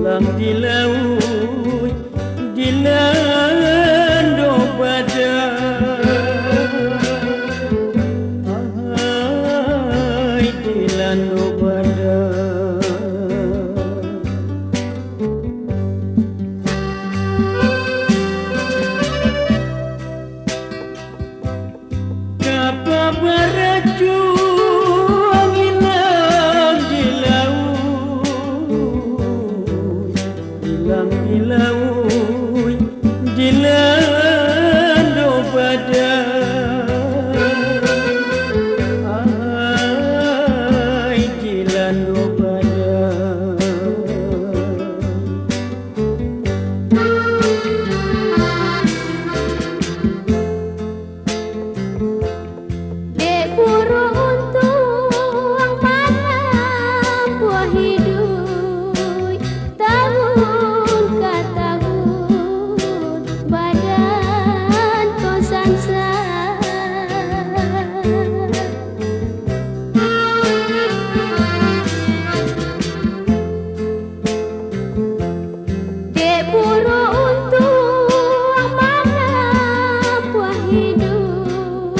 hilang di laut, di lando badai, di lando badai. Kapal berjuang hilang di laut, hilang di laut, di lando badai, di lando badai. Dek burung tuang malam buah hidup, tahun ke tahun badan kau sansar. Dek burung tuang malam buah hidup,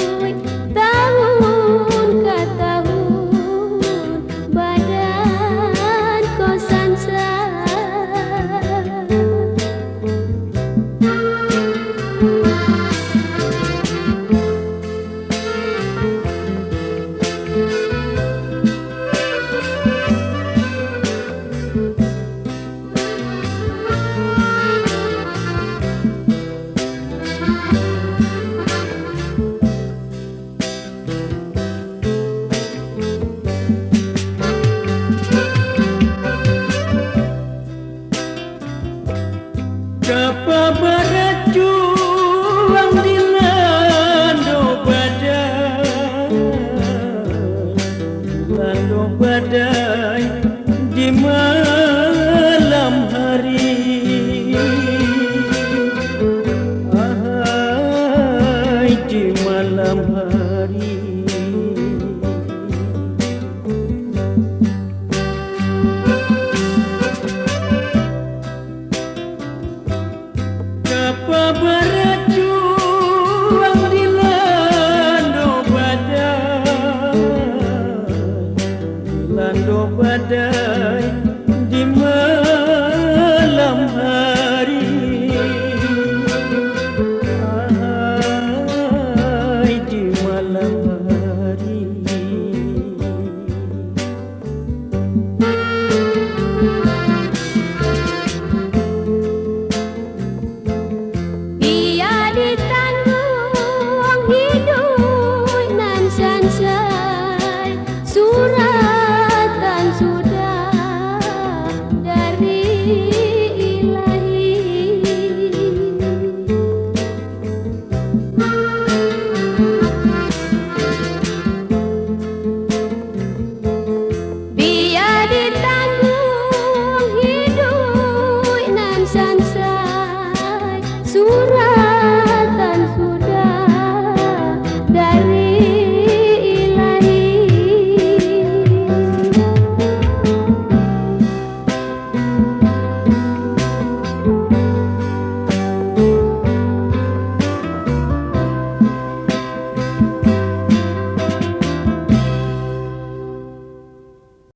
tahun ke tahun badan kau sansar. Kapal berjuang di lando badai, lando badai di malam hari, di malam hari. Kapal berjuang di lando badai, di malam hari, di malam hari. Ia ditanggung hidup nan sansai, suratan sudah dari